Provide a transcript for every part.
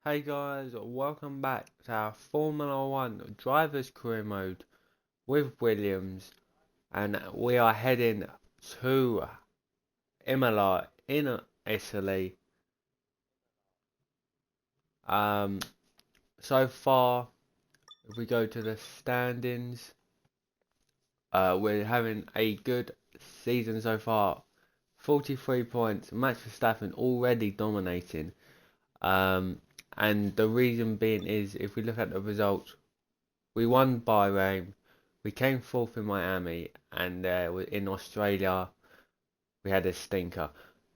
Hey guys, welcome back to our Formula One Drivers Career Mode with Williams, and we are heading to Imola in Italy. Um, so far, if we go to the standings, we're having a good season so far. 43 points, Max Verstappen already dominating. Um, and the reason being is, if we look at the results, we won Bahrain, we came fourth in Miami, and in Australia we had a stinker.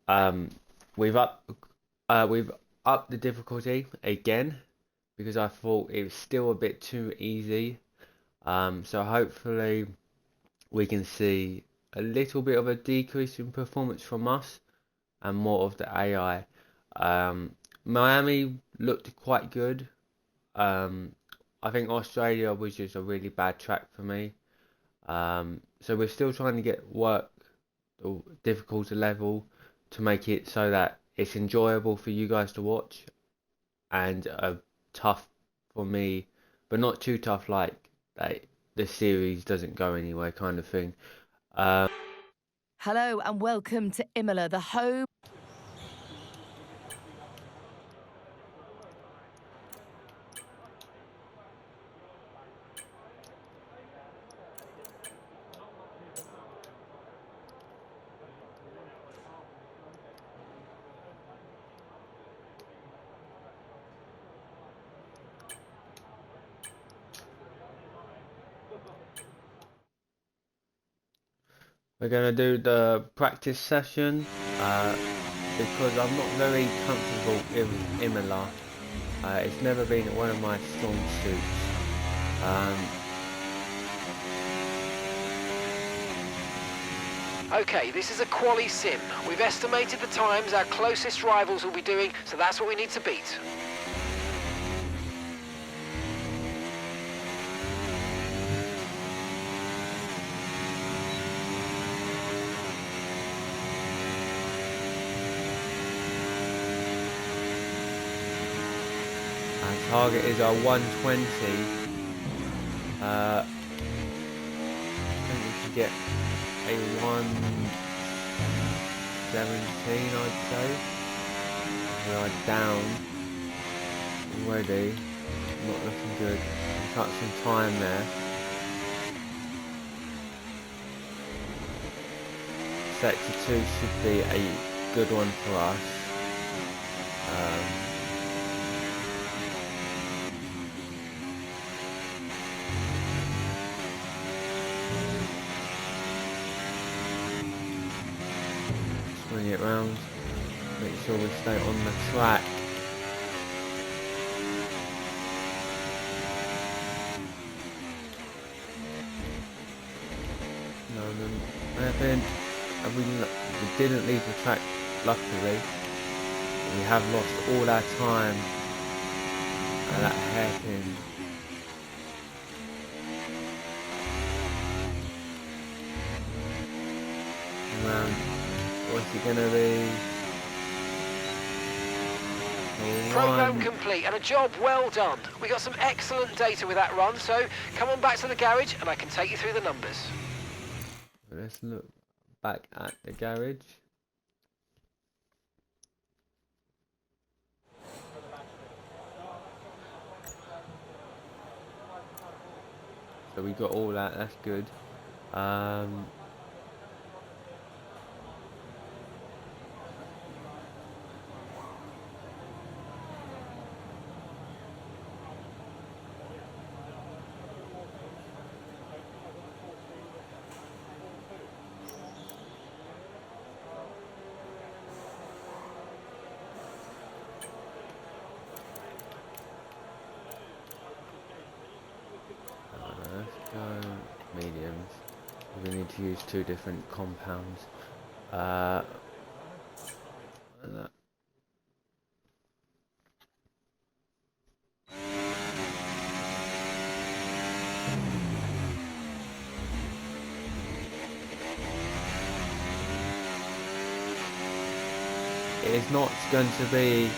Um, we've up we've upped the difficulty again because I thought it was still a bit too easy. So hopefully we can see a little bit of a decrease in performance from us and more of the AI. Miami looked quite good. Um, I think Australia was just a really bad track for me. So we're still trying to get work or difficulty level to make it so that it's enjoyable for you guys to watch and tough for me, but not too tough like that the series doesn't go anywhere kind of thing. Um, Hello and welcome to Imola, the home. we're gonna do the practice session because I'm not very comfortable in Imola. It's never been one of my strong suits. Um, Okay, this is a quali sim. We've estimated the times our closest rivals will be doing, so that's what we need to beat. Our target is our 120. I think we can get a 117, I'd say. We are down already. Not looking good. We cut some time there. Sector 2 should be a good one for us. Swing it round. Make sure we stay on the track. No, nothing. And we didn't leave the track, luckily. We have lost all our time at that hairpin. What's it gonna be? Program complete and a job well done. We got some excellent data with that run, so come on back to the garage and I can take you through the numbers. Let's look back at the garage. So we got all that, that's good. Let's go mediums. We need to use two different compounds. It is not going to be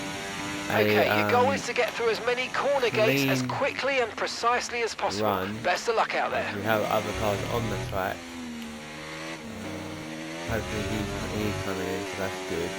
Okay, your goal is to get through as many corner gates as clean quickly and precisely as possible. run. Best of luck out there. We have other cars on the track. Hopefully he's coming in, so that's good.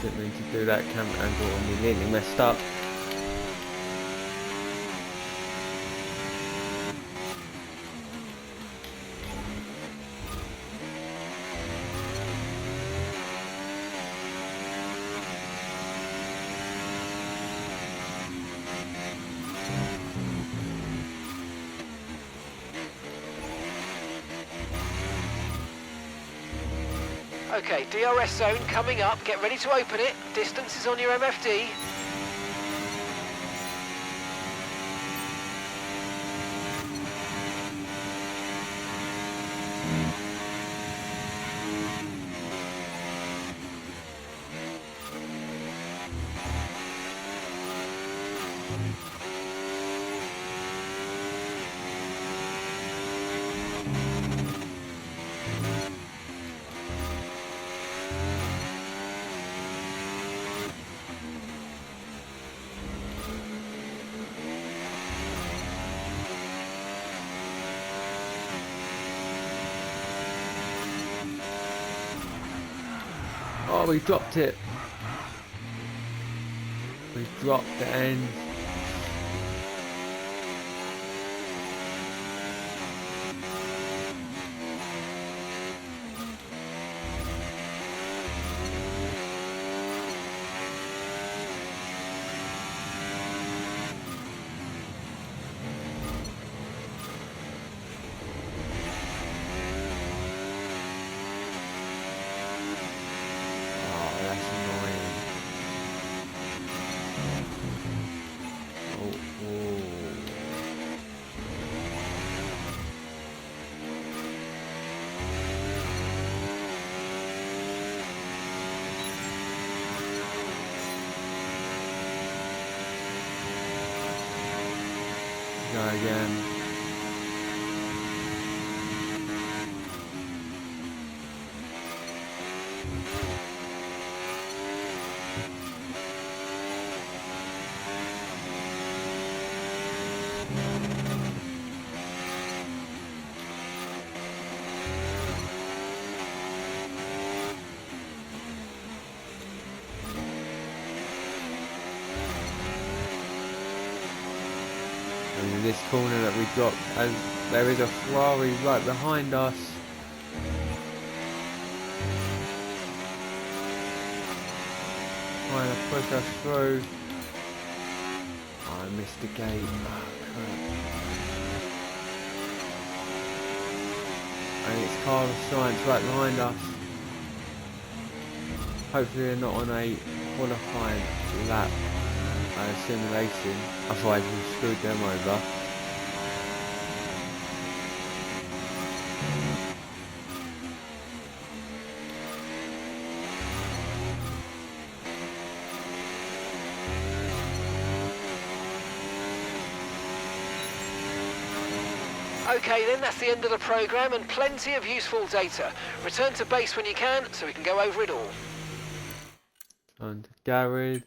Didn't mean to do that camera angle and we nearly messed up. Okay, DRS zone coming up. Get ready to open it. Distance is on your MFD. Oh, we dropped it. We dropped the end. Go again. In this corner that we dropped, as there is a Ferrari right behind us. Trying to push us through. Oh, I missed the gate. Oh, crap. And it's Carlos Sainz right behind us. Hopefully they're not on a qualifying lap simulation, otherwise we screwed them over. Okay then, that's the end of the programme and plenty of useful data. Return to base when you can so we can go over it all. On to garage.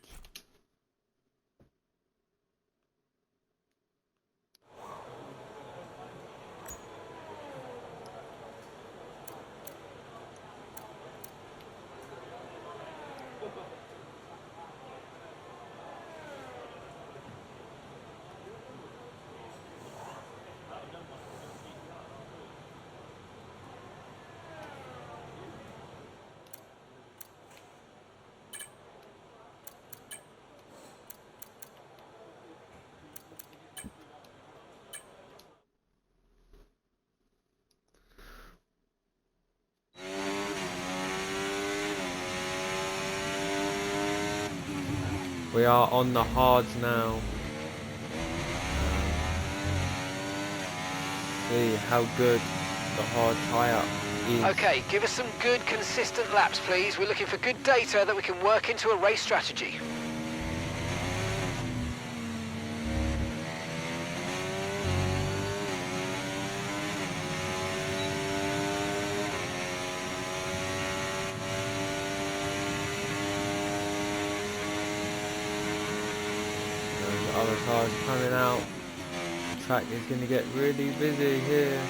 We are on the hards now. See how good the hard tyre is. Okay, give us some good, consistent laps, please. We're looking for good data that we can work into a race strategy. The other cars coming out. The track is going to get really busy here.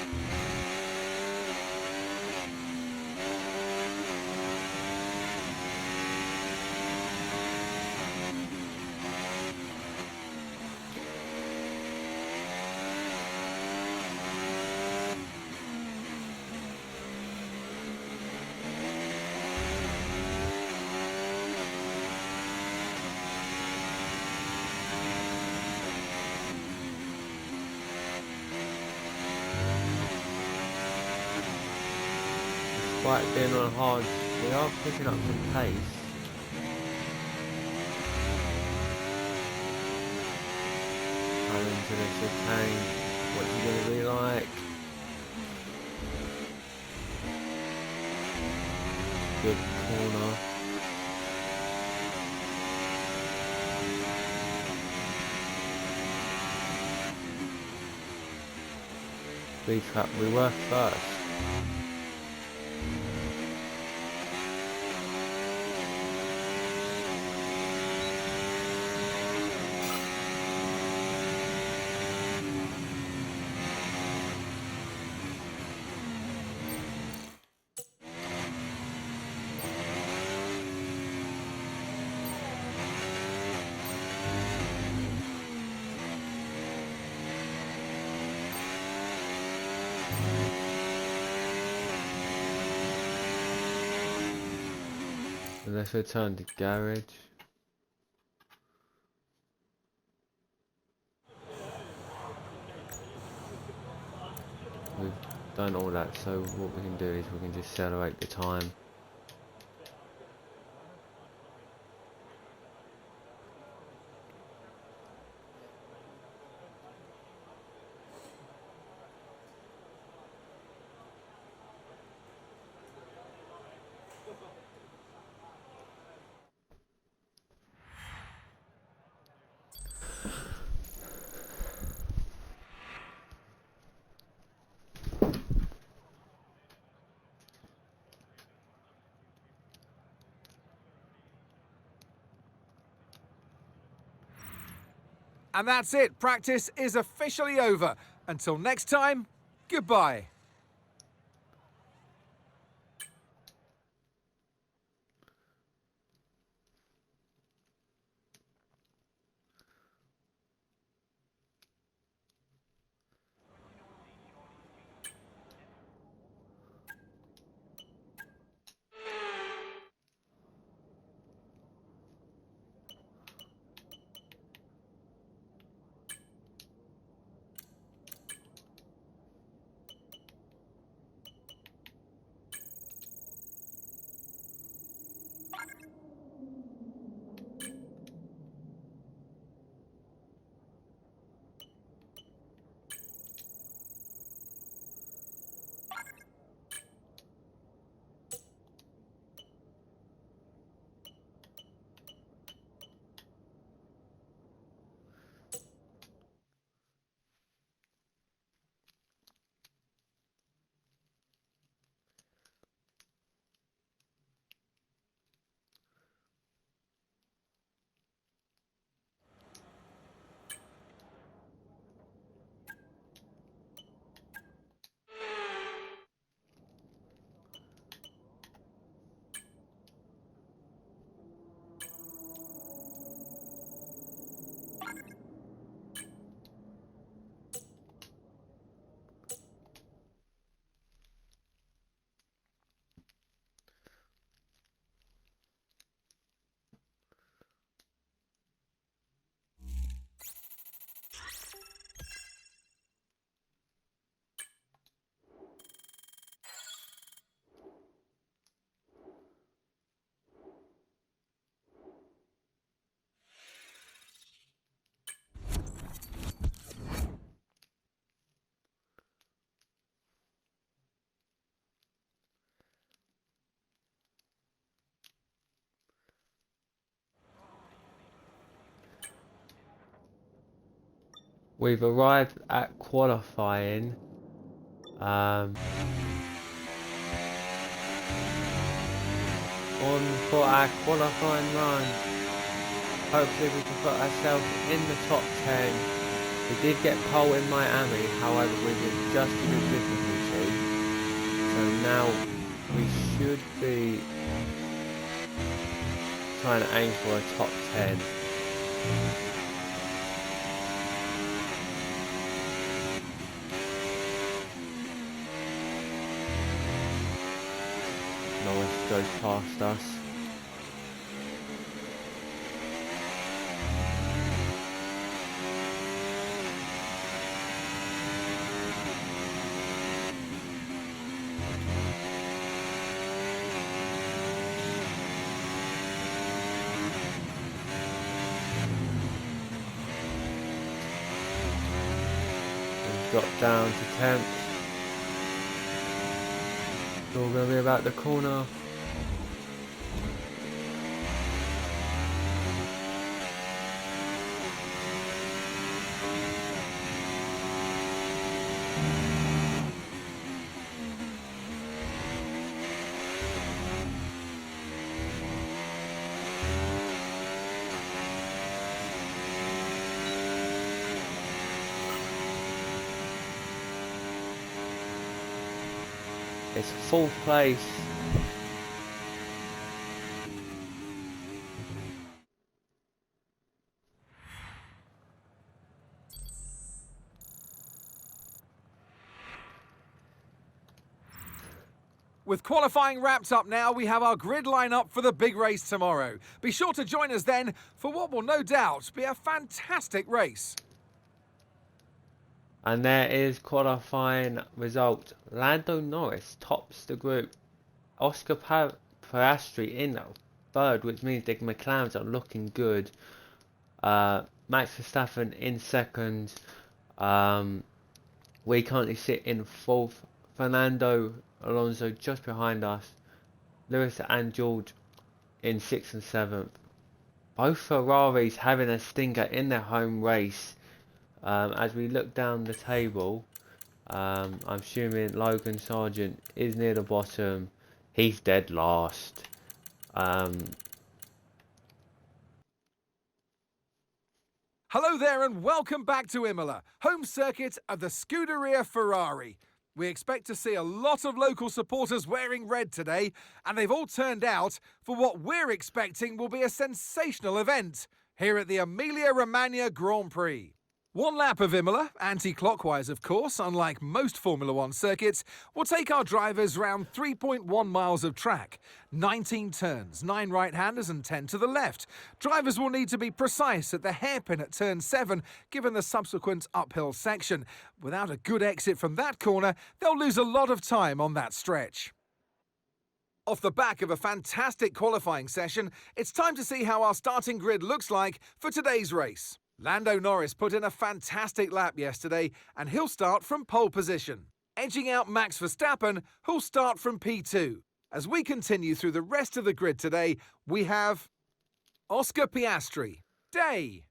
Despite being on hard, we are picking up some pace. Coming to the chicane, what's it going to be like? Good corner. Speed trap, we were first. Let's return to garage. We've done all that, so what we can do is we can just accelerate the time. And that's it. Practice is officially over. Until next time, goodbye. we've arrived at qualifying. On for our qualifying run. Hopefully we can put ourselves in the top 10. We did get pole in Miami, however we've adjusted the difficulty. So now we should be trying to aim for a top 10. Norris goes past us. Drop down to 10th. It's all going to be about the corner. It's 4th place. With qualifying wrapped up now, we have our grid lineup for the big race tomorrow. Be sure to join us then for what will no doubt be a fantastic race. And there is qualifying result. Lando Norris tops the group. Oscar Piastri in 3rd, which means the McLarens are looking good. Max Verstappen in 2nd. We currently sit in 4th. Fernando Alonso just behind us. Lewis and George in 6th and 7th. Both Ferraris having a stinker in their home race. As we look down the table, I'm assuming Logan Sargent is near the bottom. He's dead last. Hello there and welcome back to Imola, home circuit of the Scuderia Ferrari. We expect to see a lot of local supporters wearing red today, and they've all turned out for what we're expecting will be a sensational event here at the Emilia-Romagna Grand Prix. 1 lap of Imola, anti-clockwise of course, unlike most Formula 1 circuits, will take our drivers round 3.1 miles of track. 19 turns, 9 right-handers and 10 to the left. Drivers will need to be precise at the hairpin at turn 7, given the subsequent uphill section. Without a good exit from that corner, they'll lose a lot of time on that stretch. Off the back of a fantastic qualifying session, it's time to see how our starting grid looks like for today's race. Lando Norris put in a fantastic lap yesterday, and he'll start from pole position, edging out Max Verstappen, who'll start from P2. As we continue through the rest of the grid today, we have Oscar Piastri, Day,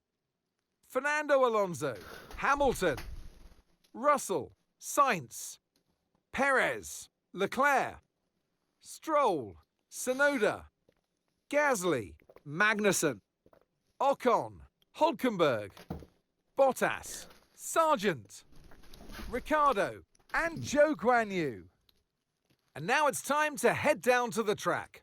Fernando Alonso, Hamilton, Russell, Sainz, Perez, Leclerc, Stroll, Tsunoda, Gasly, Magnussen, Ocon, Hulkenberg, Bottas, Sargent, Ricciardo, and Zhou Guanyu. And now it's time to head down to the track.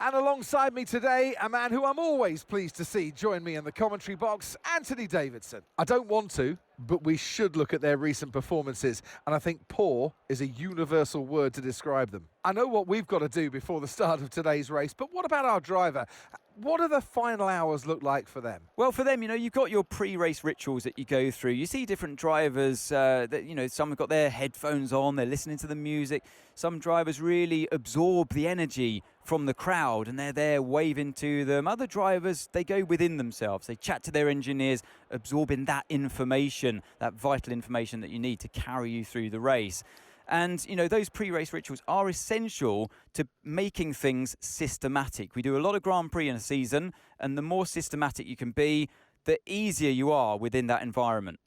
And alongside me today, a man who I'm always pleased to see join me in the commentary box, Anthony Davidson. I don't want to, but we should look at their recent performances, and I think poor is a universal word to describe them. I know what we've got to do before the start of today's race, but what about our driver? What do the final hours look like for them? Well, for them, you've got your pre-race rituals that you go through. You see different drivers that, some have got their headphones on, they're listening to the music. Some drivers really absorb the energy from the crowd and they're there waving to them. Other drivers, they go within themselves. They chat to their engineers, absorbing that information, that vital information that you need to carry you through the race. And, those pre-race rituals are essential to making things systematic. We do a lot of Grand Prix in a season, and the more systematic you can be, the easier you are within that environment.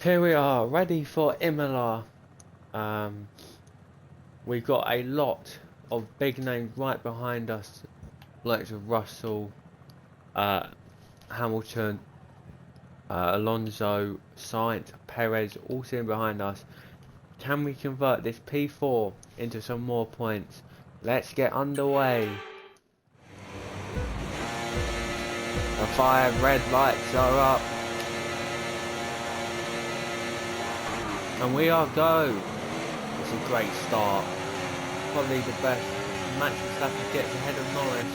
Here we are, ready for Imola. We've got a lot of big names right behind us, like Russell, Hamilton, Alonso, Sainz, Perez, all sitting behind us. Can we convert this P4 into some more points? Let's get underway. The 5 red lights are up. And we are go. It's a great start. Probably the best Max Verstappen gets ahead of Norris.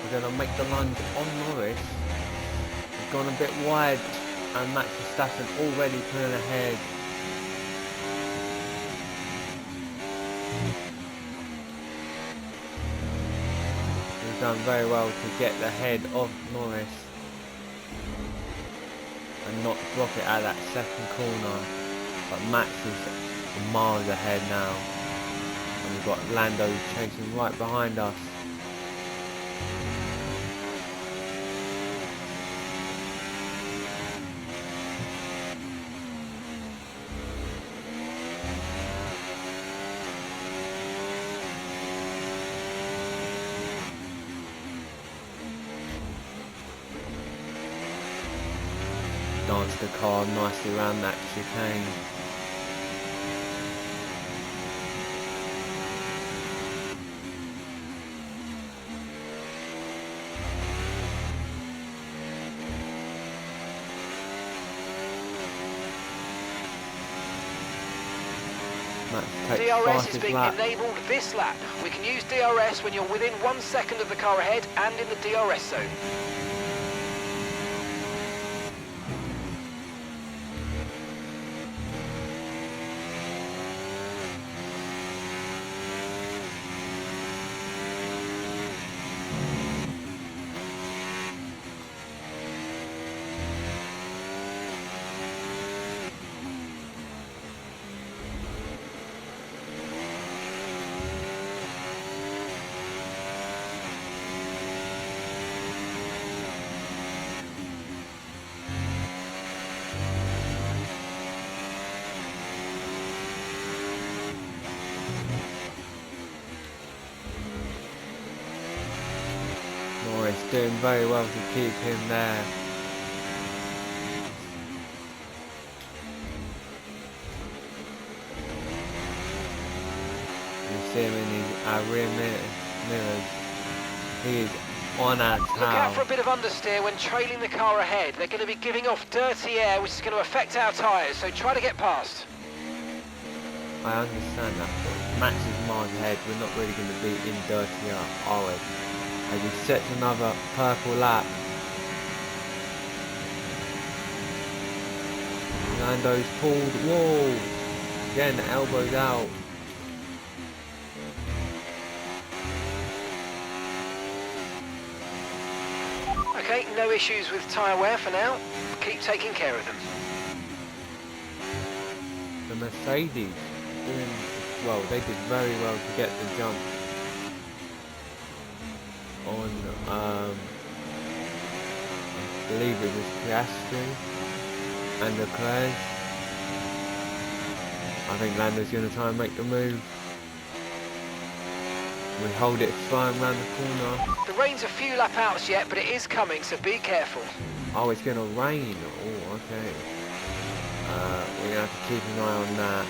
We're going to make the lunge on Norris. He's gone a bit wide and Max Verstappen already pulling ahead. He's done very well to get the head of Norris and not drop it at that second corner. But Max is miles ahead now. And we've got Lando chasing right behind us. Dance the car nicely around that chicane. DRS is being enabled this lap. We can use DRS when you're within 1 second of the car ahead and in the DRS zone. Norris doing very well to keep him there. You see him in his rear mirrors. He is on our tail. Look out for a bit of understeer when trailing the car ahead. They're going to be giving off dirty air, which is going to affect our tyres, so try to get past. I understand that, but Max is miles ahead. We're not really going to be in dirty air, are we? As he sets another purple lap. Lando's pulled. Whoa! Again, the elbow's out. Okay, no issues with tyre wear for now. Keep taking care of them. The Mercedes doing well, they did very well to get the jump on, I believe it was Piastri and Leclerc. I think Lando's going to try and make the move. We hold it flying around the corner. The rain's a few lap outs yet, but it is coming, so be careful. Oh, it's going to rain. Oh, okay. We're going to have to keep an eye on that.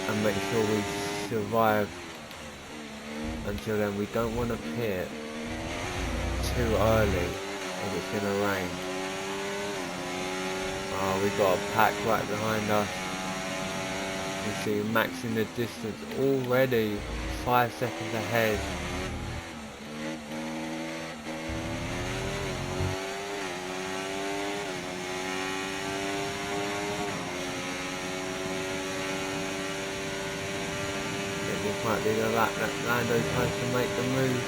And make sure we survive until then. We don't want to pit too early if it's going to rain. Oh, we've got a pack right behind us. You see Max in the distance already, 5 seconds ahead. This might be the lap that Lando tries to make the move.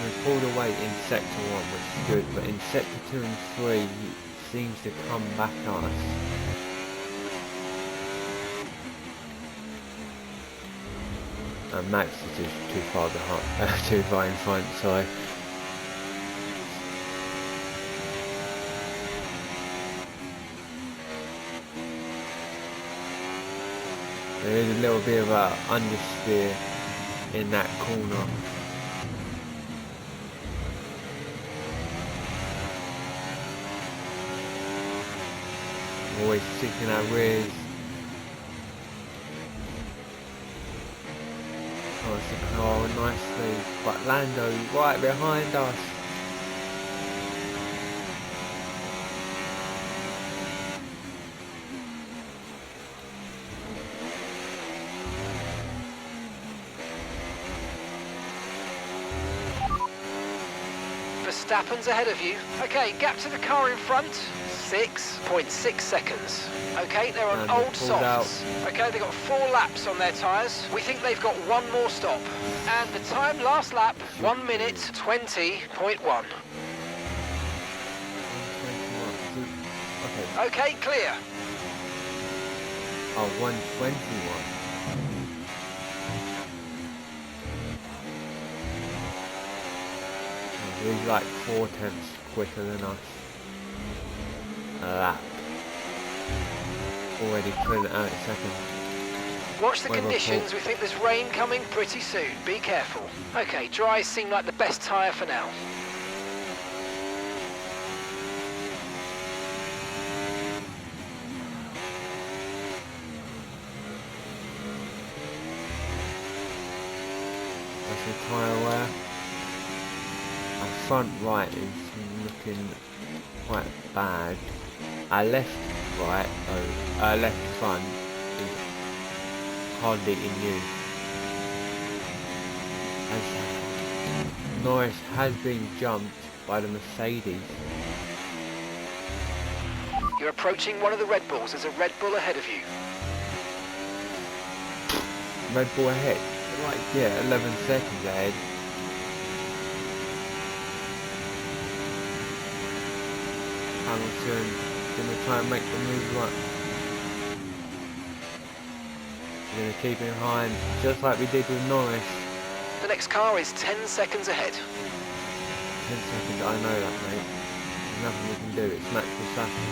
We pulled away in sector 1, which is good, but in sector 2 and 3 he seems to come back on us. And Max is just too far behind, too far in front, sorry. There is a little bit of a understeer in that corner. Always sticking our rears. Oh, it's a car nicely, but Lando right behind us. Verstappen's ahead of you. Okay, gap to the car in front, 6.6 seconds. Okay, they're on And old they pulled out. softs. Okay, they've got 4 laps on their tyres. We think they've got 1 more stop. And the time last lap, 1 minute 20.1. Okay. Okay, clear. Oh, 121. He's like 4 tenths quicker than us. A lap. Already pulling it out in second. Watch the Weather conditions. report. We think there's rain coming pretty soon. Be careful. Okay, dries seem like the best tyre for now. That's the tyre wear. Our front right is looking quite bad. Our left right, our left front is hardly in use. As Norris has been jumped by the Mercedes. You're approaching one of the Red Bulls. There's a Red Bull ahead of you. Red Bull ahead. Like, yeah, 11 seconds ahead. Hamilton gonna try and make the move right. We're gonna keep him behind, just like we did with Norris. The next car is 10 seconds ahead. 10 seconds, I know that, mate. There's nothing we can do, it's Max Verstappen.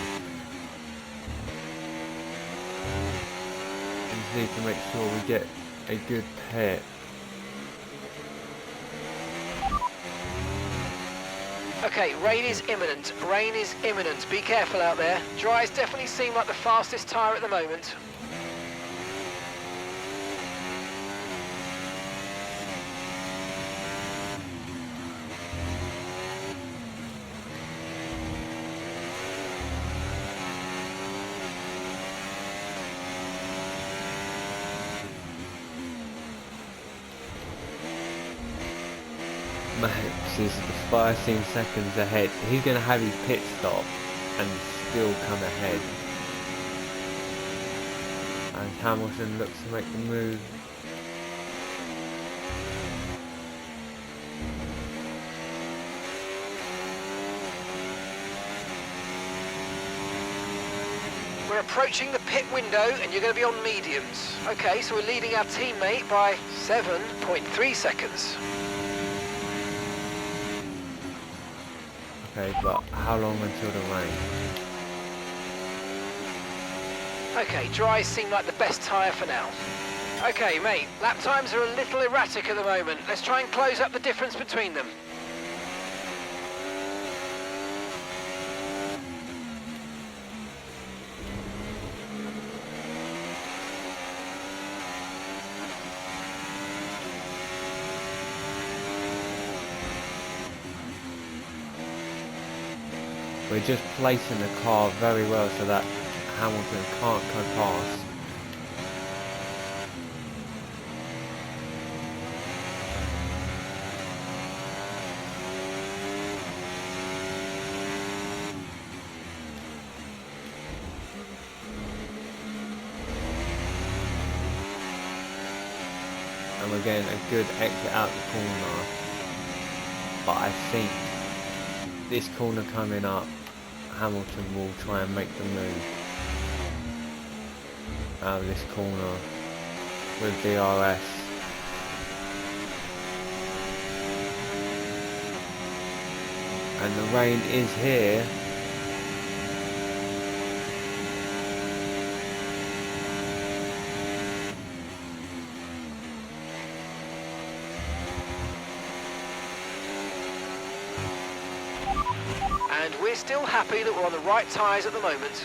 We just need to make sure we get a good pair. Okay, rain is imminent. Rain is imminent. Be careful out there. Dries definitely seem like the fastest tyre at the moment. Max is 15 seconds ahead. He's going to have his pit stop and still come ahead. As Hamilton looks to make the move. approaching the pit window and you're going to be on mediums. Okay, so we're leading our teammate by 7.3 seconds. Okay, but how long until the rain? Okay, dries seem like the best tyre for now. Okay, mate, lap times are a little erratic at the moment. Let's try and close up the difference between them. We're just placing the car very well so that Hamilton can't go past. And we're getting a good exit out the corner. But I think this corner coming up, Hamilton will try and make the move out of this corner with DRS. And the rain is here. And we're still happy that we're on the right tyres at the moment.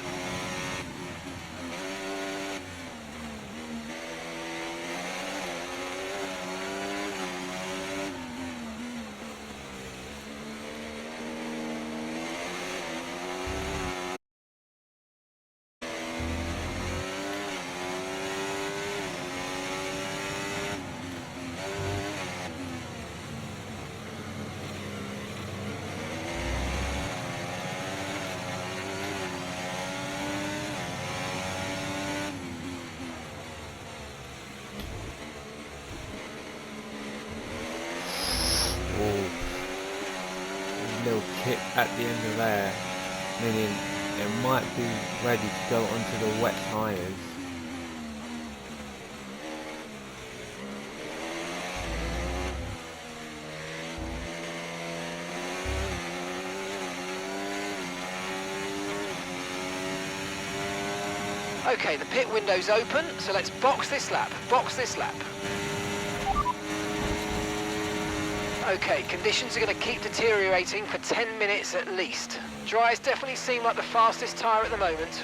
Little kick at the end of there, meaning it might be ready to go onto the wet tyres. Okay, the pit window's open, so let's box this lap. Box this lap. Okay, conditions are going to keep deteriorating for 10 minutes at least. Dries definitely seem like the fastest tyre at the moment.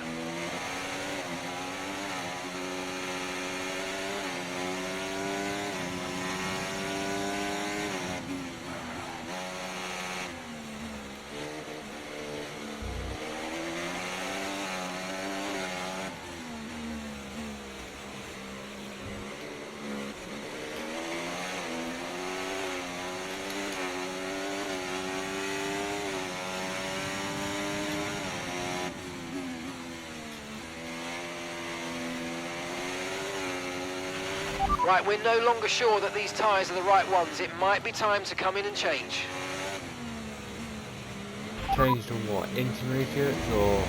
Right, we're no longer sure that these tyres are the right ones. It might be time to come in and change. Change to what? Intermediates or?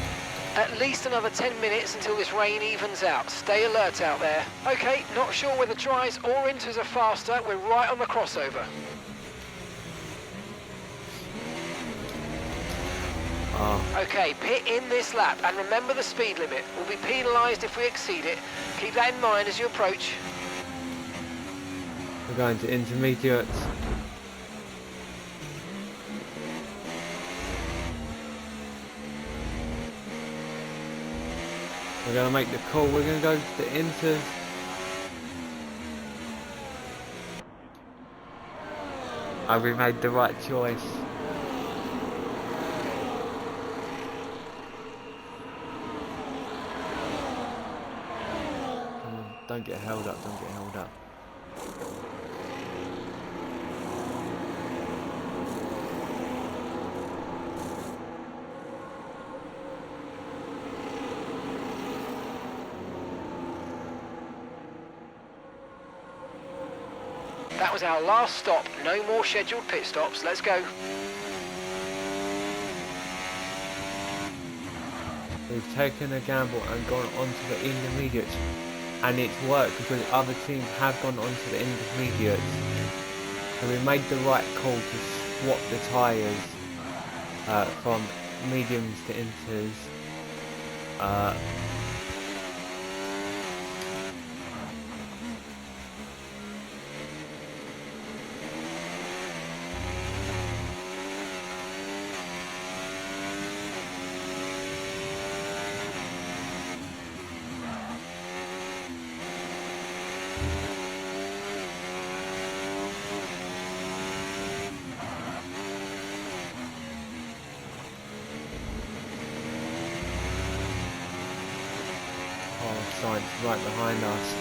At least another 10 minutes until this rain evens out. Stay alert out there. Okay, not sure whether dries or inters are faster. We're right on the crossover. Okay, pit in this lap and remember the speed limit. We'll be penalised if we exceed it. Keep that in mind as you approach. We're going to intermediates. We're going to make the call. We're going to go to the inters. Have we made the right choice? Come on, don't get held up, don't get held up. That was our last stop. No more scheduled pit stops. Let's go. we've taken a gamble and gone onto the intermediates, and it's worked because other teams have gone onto the intermediates. So we made the right call to swap the tyres from mediums to inters. Science right behind us.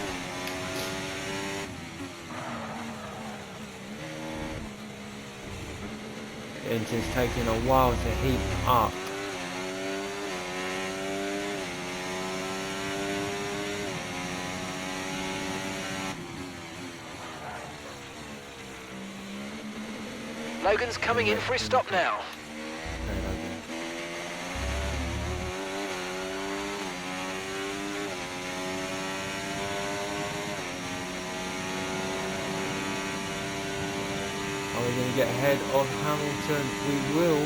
It's taking a while to heat up. Logan's coming in for his stop now. Are we going to get ahead of Hamilton? We will.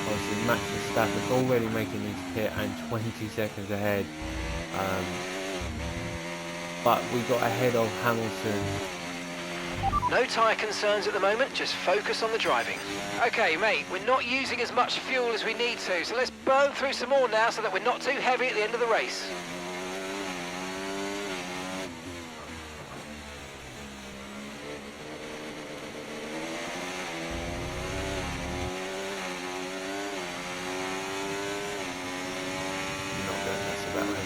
Obviously, Max Verstappen already making his pit and 20 seconds ahead. But we got ahead of Hamilton. No tyre concerns at the moment, just focus on the driving. Okay, mate, we're not using as much fuel as we need to, so let's burn through some more now so that we're not too heavy at the end of the race.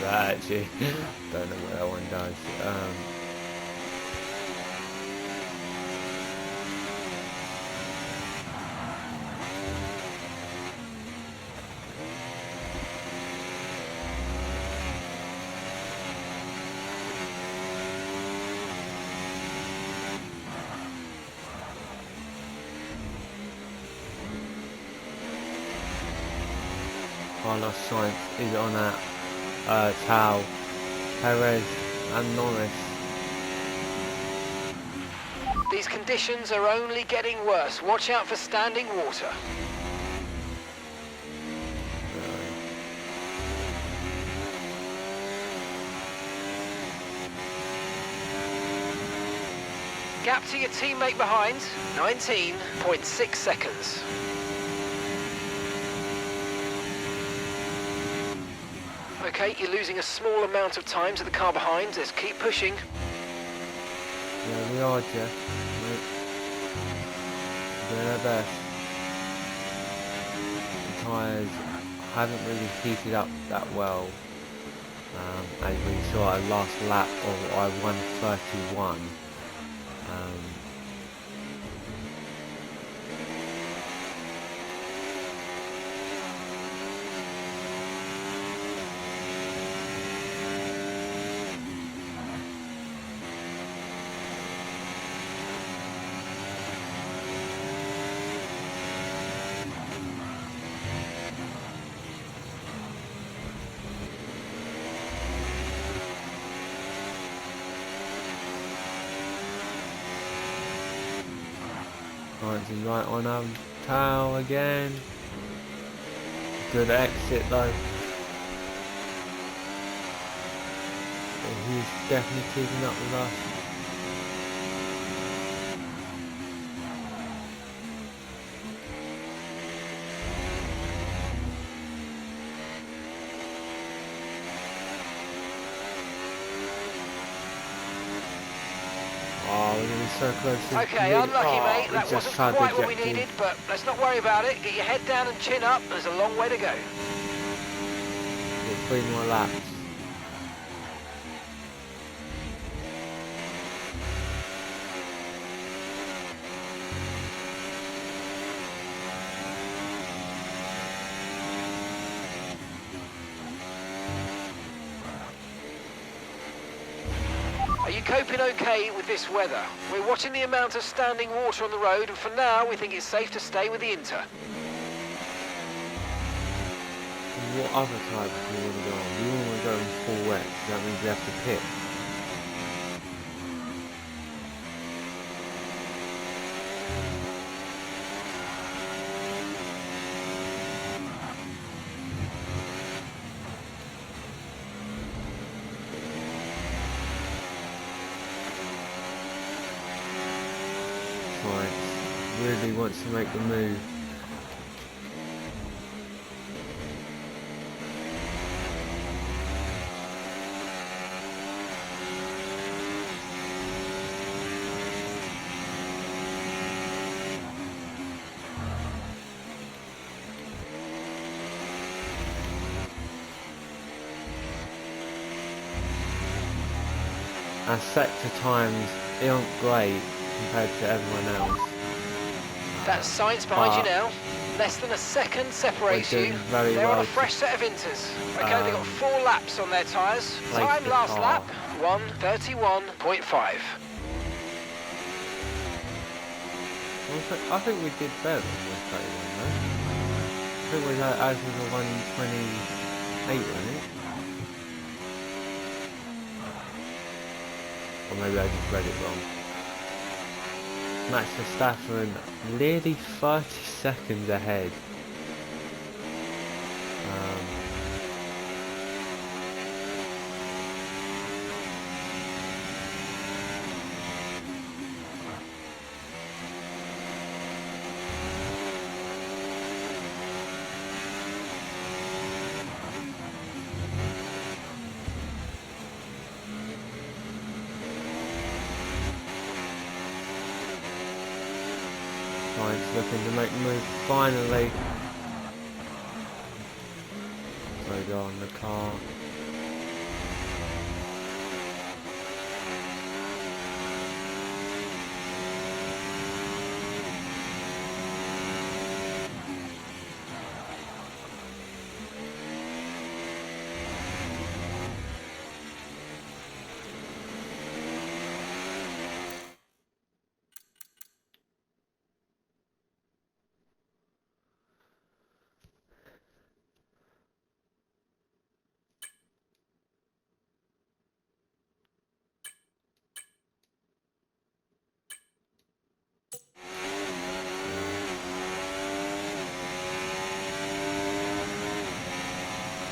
Actually, don't know what that one does. Carlos Sainz is on that. Tao, Perez and Norris. These conditions are only getting worse. Watch out for standing water. Gap to your teammate behind, 19.6 seconds. Okay, you're losing a small amount of time to the car behind. Let's keep pushing. Yeah, we are, Jeff. We're doing our best. The tyres haven't really heated up that well. As we saw our last lap of our 131. Sainz is right on Tao again. Good exit though. But he's definitely keeping up with us. Oh, we're going to be so close to Okay, unlucky, mate. That just wasn't had quite what we ejected. needed, but let's not worry about it. Get your head down and chin up. There's a long way to go. With 3 more laps. Are you coping okay with this weather? We're watching the amount of standing water on the road, and for now, we think it's safe to stay with the Inter. what other type do we want to go on? We want to go in full wet, so that means we have to pit. Really wants to make the move. Our sector times aren't great compared to everyone else. That's Science behind you now. Less than a second separates you. They're on a fresh set of inters. Okay, they've got 4 laps on their tyres. Time last lap, 1:31.5. I think we did better than 1:31 though. I think we got as of a 1:28, wasn't it? Or maybe I just read it wrong. Max Verstappen nearly 30 seconds ahead. Looking to make the move finally. So go on the car.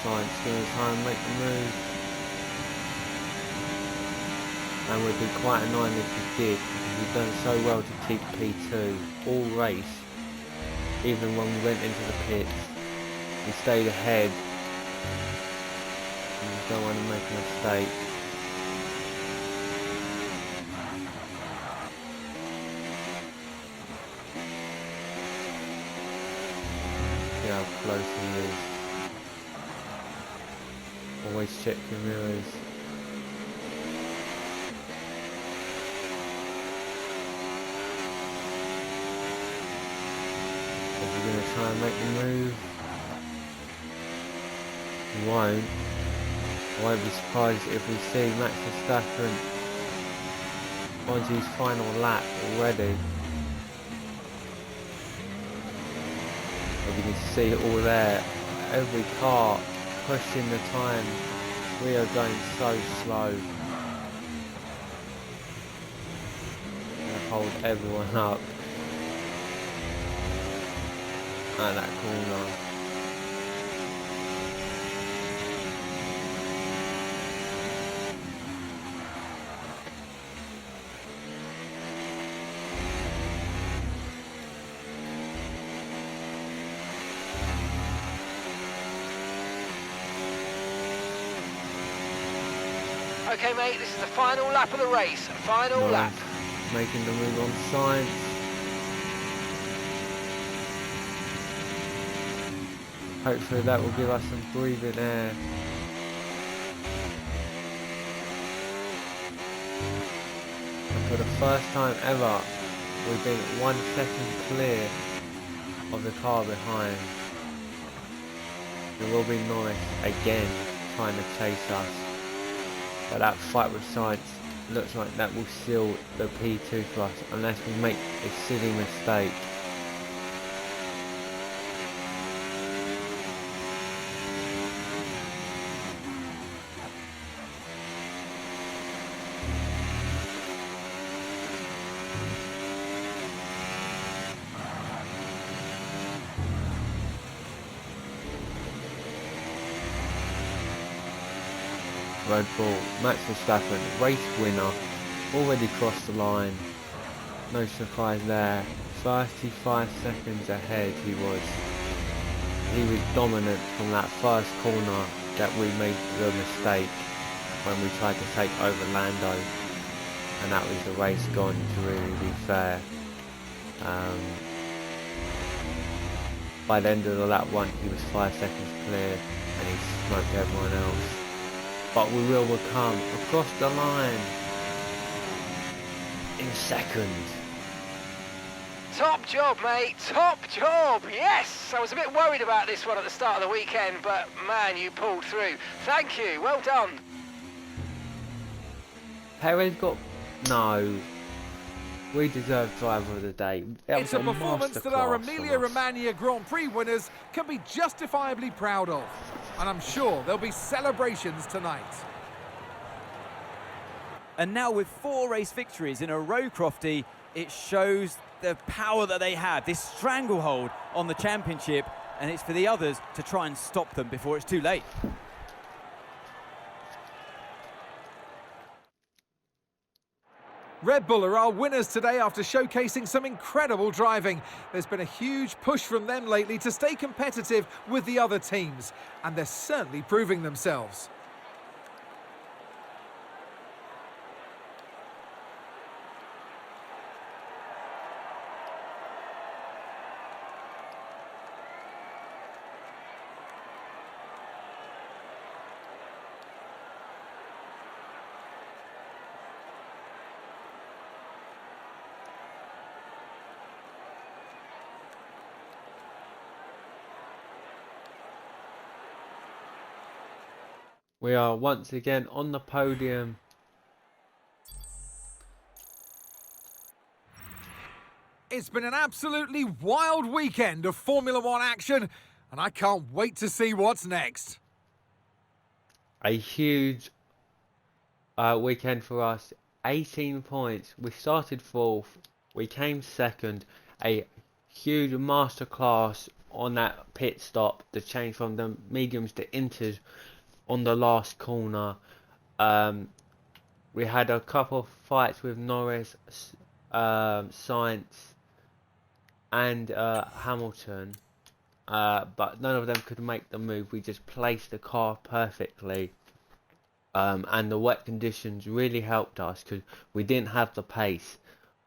Science going to try and make the move, and would be quite annoying if he did, because we've done so well to keep P2 all race. Even when we went into the pits, we stayed ahead, and we don't want to make a mistake. See how close he is. Always check your mirrors. Is he going to try and make the move? He won't. I won't be surprised if we see Max Verstappen on his final lap already. But you can see it all there. Every car pushing the time. We are going so slow. Gonna hold everyone up. At that corner. Okay, mate, this is the final lap of the race. Final lap. Making the move on Science. Hopefully that will give us some breathing air. And for the first time ever, we've been 1 second clear of the car behind. It will be Norris again trying to chase us. But that fight with Science looks like that will seal the P2 for us unless we make a silly mistake. Red Bull. Max Verstappen, race winner, already crossed the line. No surprise there. 35 seconds ahead he was. He was dominant from that first corner that we made the mistake when we tried to take over Lando. And that was the race gone, to really be fair. By the end of the lap 1 he was 5 seconds clear and he smoked everyone else. But we will come across the line in second. Top job, mate. Top job. Yes. I was a bit worried about this one at the start of the weekend, but man, you pulled through. Thank you. Well done. Perez got... No. We deserve driver of the day. It's a performance that our Emilia-Romagna Grand Prix winners can be justifiably proud of. And I'm sure there'll be celebrations tonight. And now with 4 race victories in a row, Crofty, it shows the power that they have, this stranglehold on the championship, and it's for the others to try and stop them before it's too late. Red Bull are our winners today after showcasing some incredible driving. There's been a huge push from them lately to stay competitive with the other teams, and they're certainly proving themselves. We are once again on the podium. It's been an absolutely wild weekend of Formula One action, and I can't wait to see what's next. A huge weekend for us. 18 points. We started 4th. We came 2nd. A huge masterclass on that pit stop. The change from the mediums to inters on the last corner. We had a couple of fights with Norris, Sainz and Hamilton, but none of them could make the move. We just placed the car perfectly, and the wet conditions really helped us because we didn't have the pace,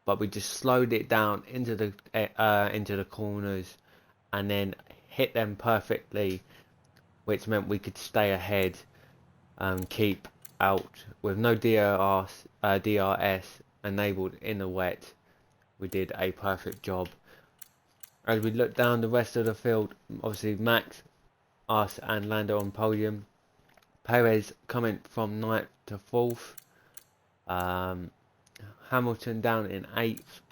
but we just slowed it down into the corners and then hit them perfectly, which meant we could stay ahead and keep out with no DRS enabled in the wet. We did a perfect job. As we look down the rest of the field, obviously Max, us and Lando on podium. Perez coming from 9th to 4th. Hamilton down in 8th.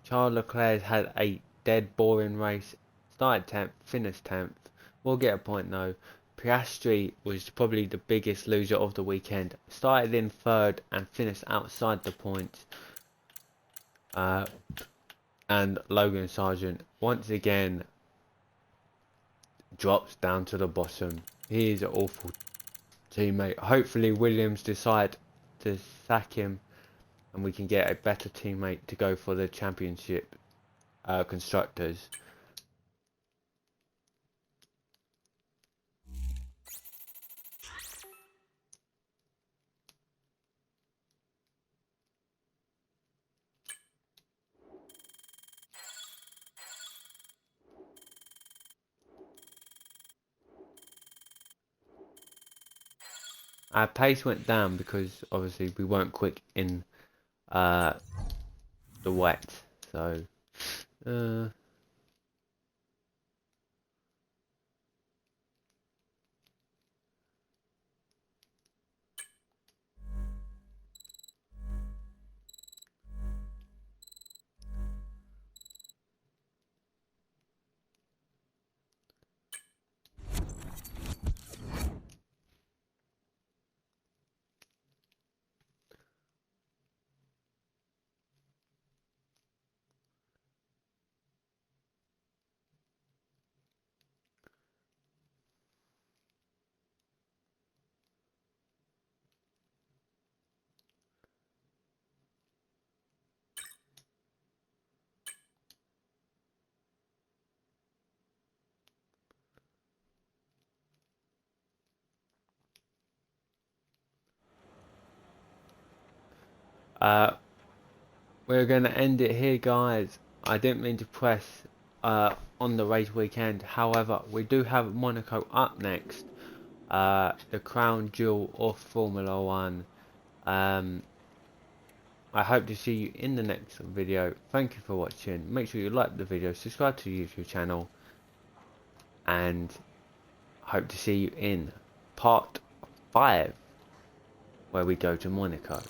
Charles Leclerc had a dead boring race. Started 10th, finished 10th. We'll get a point though. Piastri was probably the biggest loser of the weekend. Started in 3rd and finished outside the points. And Logan Sargent once again drops down to the bottom. He is an awful teammate. Hopefully Williams decide to sack him and we can get a better teammate to go for the championship constructors. Our pace went down because obviously we weren't quick in the wet, so We're going to end it here, guys. I didn't mean to press on the race weekend. However, we do have Monaco up next. The crown jewel of Formula 1. I hope to see you in the next video. Thank you for watching. Make sure you like the video, subscribe to the YouTube channel, and hope to see you in part 5, where we go to Monaco.